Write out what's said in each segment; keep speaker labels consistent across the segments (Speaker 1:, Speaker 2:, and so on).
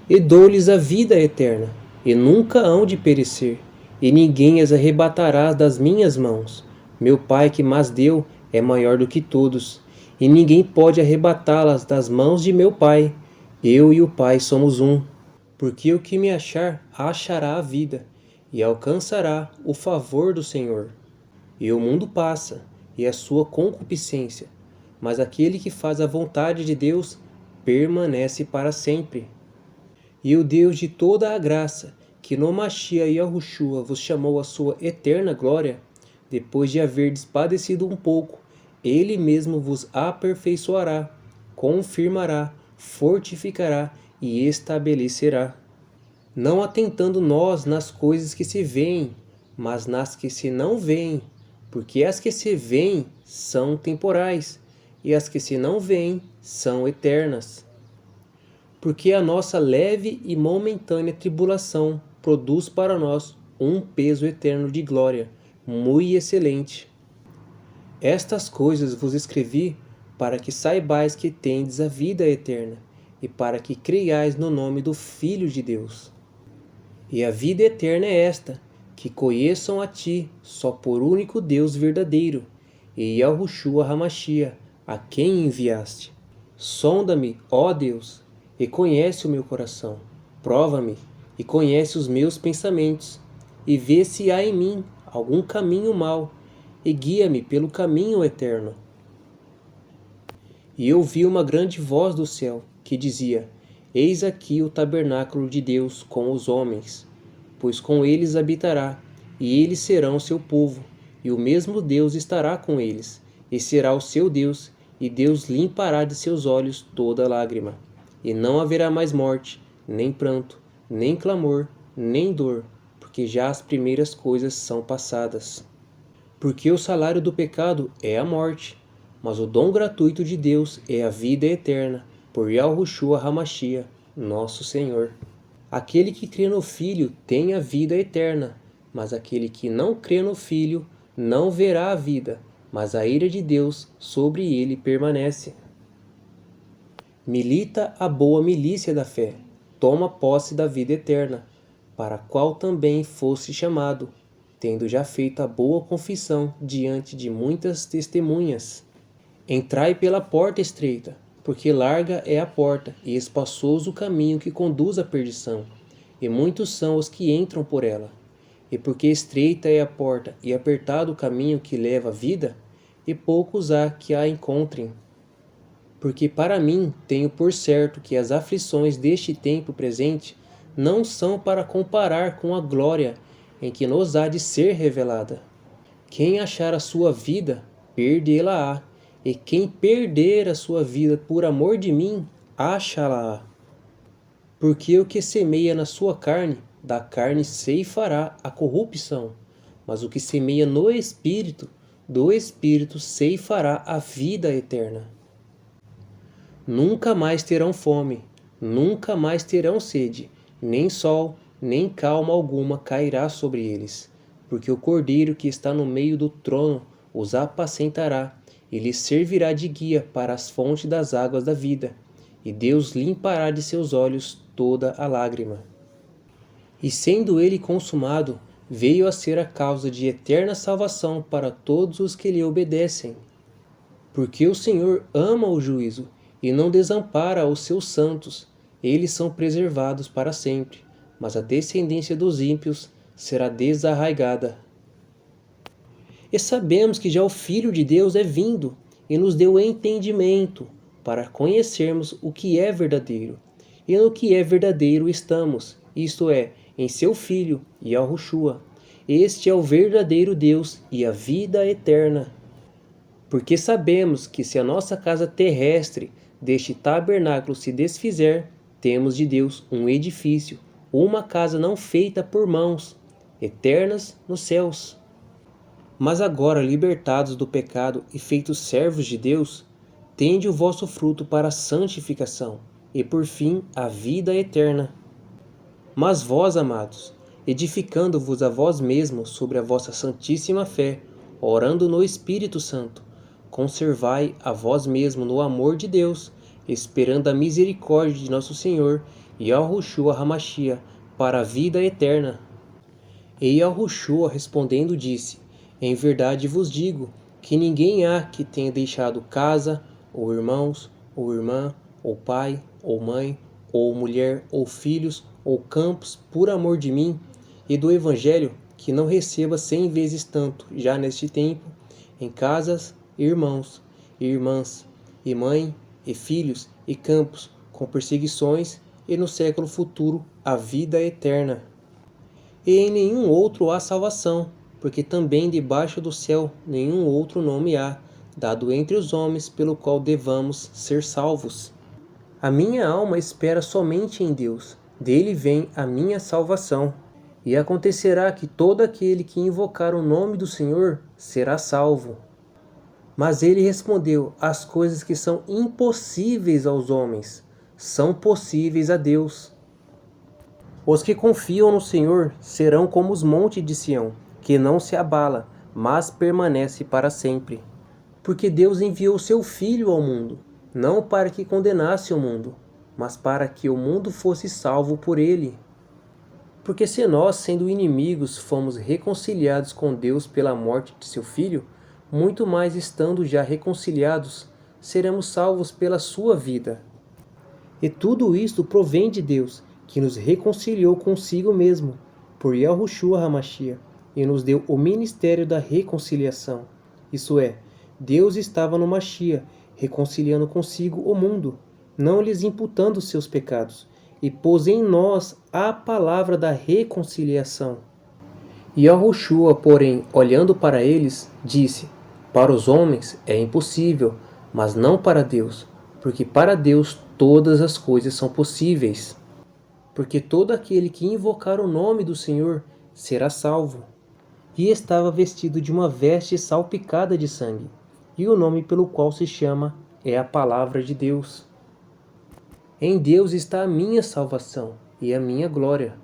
Speaker 1: E dou-lhes a vida eterna, e nunca hão de perecer, e ninguém as arrebatará das minhas mãos. Meu Pai que mas deu é maior do que todos, e ninguém pode arrebatá-las das mãos de meu Pai. Eu e o Pai somos um. Porque o que me achar, achará a vida, e alcançará o favor do Senhor. E o mundo passa, e a sua concupiscência, mas aquele que faz a vontade de Deus permanece para sempre. E o Deus de toda a graça, que no Machia e Yahushua vos chamou à sua eterna glória, depois de haverdes padecido um pouco, ele mesmo vos aperfeiçoará, confirmará, fortificará e estabelecerá. Não atentando nós nas coisas que se veem, mas nas que se não veem, porque as que se veem são temporais, e as que se não veem são eternas. Porque a nossa leve e momentânea tribulação produz para nós um peso eterno de glória, muito excelente. Estas coisas vos escrevi para que saibais que tendes a vida eterna, e para que creiais no nome do Filho de Deus. E a vida eterna é esta, que conheçam a ti, só por único Deus verdadeiro, e Yahushua Hamashia, a quem enviaste. Sonda-me, ó Deus, e conhece o meu coração. Prova-me, e conhece os meus pensamentos, e vê se há em mim algum caminho mau, e guia-me pelo caminho eterno. E eu vi uma grande voz do céu, que dizia: Eis aqui o tabernáculo de Deus com os homens, pois com eles habitará, e eles serão seu povo, e o mesmo Deus estará com eles, e será o seu Deus, e Deus limpará de seus olhos toda lágrima. E não haverá mais morte, nem pranto, nem clamor, nem dor, porque já as primeiras coisas são passadas. Porque o salário do pecado é a morte, mas o dom gratuito de Deus é a vida eterna, por Yahushua Hamashia, nosso Senhor. Aquele que crê no Filho tem a vida eterna, mas aquele que não crê no Filho não verá a vida, mas a ira de Deus sobre ele permanece. Milita a boa milícia da fé, toma posse da vida eterna, para a qual também fosse chamado, tendo já feito a boa confissão diante de muitas testemunhas. Entrai pela porta estreita, porque larga é a porta e espaçoso o caminho que conduz à perdição, e muitos são os que entram por ela. E porque estreita é a porta e apertado o caminho que leva à vida, e poucos há que a encontrem. Porque para mim tenho por certo que as aflições deste tempo presente não são para comparar com a glória em que nos há de ser revelada. Quem achar a sua vida, perdê-la-á, e quem perder a sua vida por amor de mim, achá-la-á. Porque o que semeia na sua carne, da carne ceifará a corrupção, mas o que semeia no Espírito, do Espírito ceifará a vida eterna. Nunca mais terão fome, nunca mais terão sede, nem sol, nem calma alguma cairá sobre eles, porque o Cordeiro que está no meio do trono os apacentará, e lhes servirá de guia para as fontes das águas da vida, e Deus limpará de seus olhos toda a lágrima. E sendo ele consumado, veio a ser a causa de eterna salvação para todos os que lhe obedecem. Porque o Senhor ama o juízo, e não desampara os seus santos, eles são preservados para sempre, mas a descendência dos ímpios será desarraigada. E sabemos que já o Filho de Deus é vindo, e nos deu entendimento, para conhecermos o que é verdadeiro. E no que é verdadeiro estamos, isto é, em seu Filho, Yahushua. Este é o verdadeiro Deus e a vida eterna. Porque sabemos que se a nossa casa terrestre deste tabernáculo se desfizer, temos de Deus um edifício, uma casa não feita por mãos, eternas nos céus. Mas agora, libertados do pecado e feitos servos de Deus, tende o vosso fruto para a santificação, e por fim a vida eterna. Mas vós, amados, edificando-vos a vós mesmos sobre a vossa santíssima fé, orando no Espírito Santo, conservai a vós mesmo no amor de Deus, esperando a misericórdia de nosso Senhor, Yahushua Hamashia, para a vida eterna. E Yahushua respondendo disse: Em verdade vos digo, que ninguém há que tenha deixado casa, ou irmãos, ou irmã, ou pai, ou mãe, ou mulher, ou filhos, ou campos, por amor de mim e do Evangelho, que não receba 100 vezes tanto, já neste tempo, em casas, irmãos, e irmãs, e mãe, e filhos, e campos, com perseguições, e no século futuro a vida eterna. E em nenhum outro há salvação, porque também debaixo do céu nenhum outro nome há, dado entre os homens, pelo qual devamos ser salvos. A minha alma espera somente em Deus, dele vem a minha salvação. E acontecerá que todo aquele que invocar o nome do Senhor será salvo. Mas ele respondeu: as coisas que são impossíveis aos homens são possíveis a Deus. Os que confiam no Senhor serão como os montes de Sião, que não se abala, mas permanece para sempre. Porque Deus enviou seu Filho ao mundo, não para que condenasse o mundo, mas para que o mundo fosse salvo por ele. Porque se nós, sendo inimigos, fomos reconciliados com Deus pela morte de seu Filho, muito mais estando já reconciliados, seremos salvos pela sua vida. E tudo isto provém de Deus, que nos reconciliou consigo mesmo, por Yahushua Hamashia, e nos deu o ministério da reconciliação. Isso é, Deus estava no Mashia, reconciliando consigo o mundo, não lhes imputando seus pecados, e pôs em nós a palavra da reconciliação. Yahushua, porém, olhando para eles, disse: Para os homens é impossível, mas não para Deus, porque para Deus todas as coisas são possíveis. Porque todo aquele que invocar o nome do Senhor será salvo. E estava vestido de uma veste salpicada de sangue, e o nome pelo qual se chama é a Palavra de Deus. Em Deus está a minha salvação e a minha glória,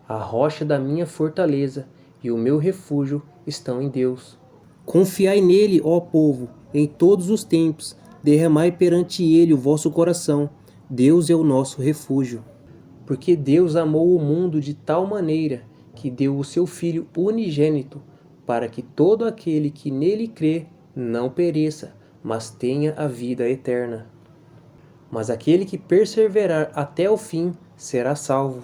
Speaker 1: a rocha da minha fortaleza e o meu refúgio estão em Deus. Confiai nele, ó povo, em todos os tempos, derramai perante ele o vosso coração. Deus é o nosso refúgio. Porque Deus amou o mundo de tal maneira que deu o seu Filho unigênito, para que todo aquele que nele crê não pereça, mas tenha a vida eterna. Mas aquele que perseverar até o fim será salvo.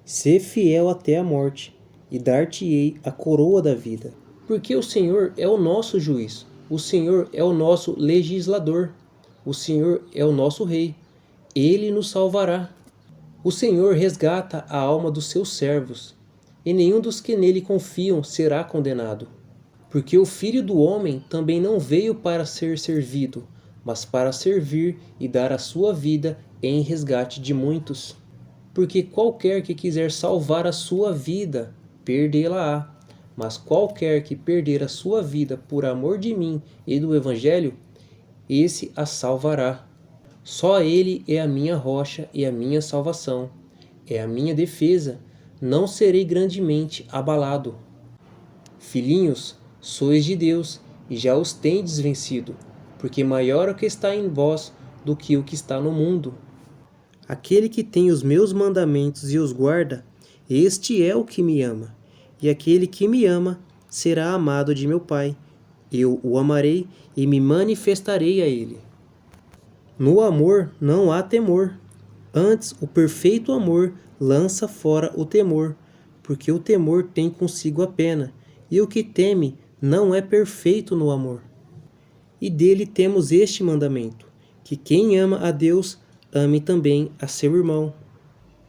Speaker 1: Sê fiel até a morte, e dar-te-ei a coroa da vida. Porque o Senhor é o nosso juiz, o Senhor é o nosso legislador, o Senhor é o nosso rei, ele nos salvará. O Senhor resgata a alma dos seus servos, e nenhum dos que nele confiam será condenado. Porque o Filho do Homem também não veio para ser servido, mas para servir e dar a sua vida em resgate de muitos. Porque qualquer que quiser salvar a sua vida, perdê-la-á. Mas qualquer que perder a sua vida por amor de mim e do Evangelho, esse a salvará. Só ele é a minha rocha e a minha salvação. É a minha defesa. Não serei grandemente abalado. Filhinhos, sois de Deus e já os tendes vencido, porque maior é o que está em vós do que o que está no mundo. Aquele que tem os meus mandamentos e os guarda, este é o que me ama. E aquele que me ama será amado de meu Pai. Eu o amarei e me manifestarei a ele. No amor não há temor. Antes, o perfeito amor lança fora o temor, porque o temor tem consigo a pena, e o que teme não é perfeito no amor. E dele temos este mandamento, que quem ama a Deus, ame também a seu irmão.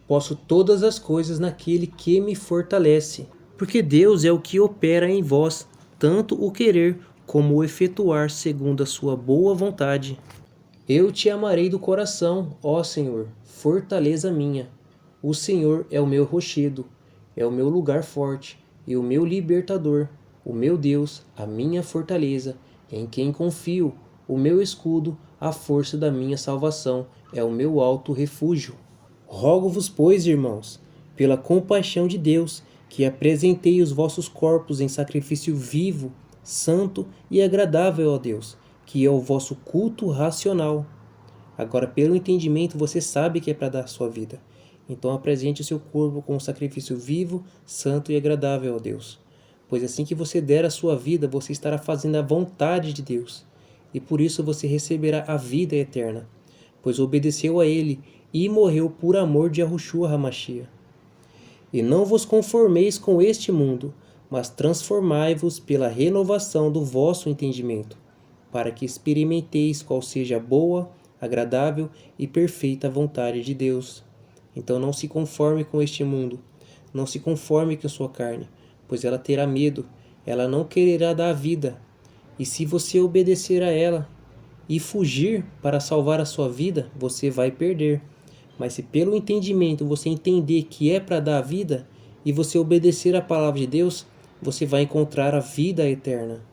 Speaker 1: Posso todas as coisas naquele que me fortalece, porque Deus é o que opera em vós, tanto o querer como o efetuar segundo a sua boa vontade. Eu te amarei do coração, ó Senhor, fortaleza minha. O Senhor é o meu rochedo, é o meu lugar forte e o meu libertador, o meu Deus, a minha fortaleza, em quem confio, o meu escudo, a força da minha salvação, é o meu alto refúgio. Rogo-vos, pois, irmãos, pela compaixão de Deus, que apresentei os vossos corpos em sacrifício vivo, santo e agradável a Deus, que é o vosso culto racional. Agora, pelo entendimento, você sabe que é para dar a sua vida. Então apresente o seu corpo como sacrifício vivo, santo e agradável a Deus. Pois assim que você der a sua vida, você estará fazendo a vontade de Deus. E por isso você receberá a vida eterna, pois obedeceu a Ele e morreu por amor de Yahushua HaMashiach. E não vos conformeis com este mundo, mas transformai-vos pela renovação do vosso entendimento, para que experimenteis qual seja a boa, agradável e perfeita vontade de Deus. Então não se conforme com este mundo, não se conforme com a sua carne, pois ela terá medo, ela não quererá dar vida. E se você obedecer a ela e fugir para salvar a sua vida, você vai perder. Mas se pelo entendimento você entender que é para dar a vida e você obedecer a palavra de Deus, você vai encontrar a vida eterna.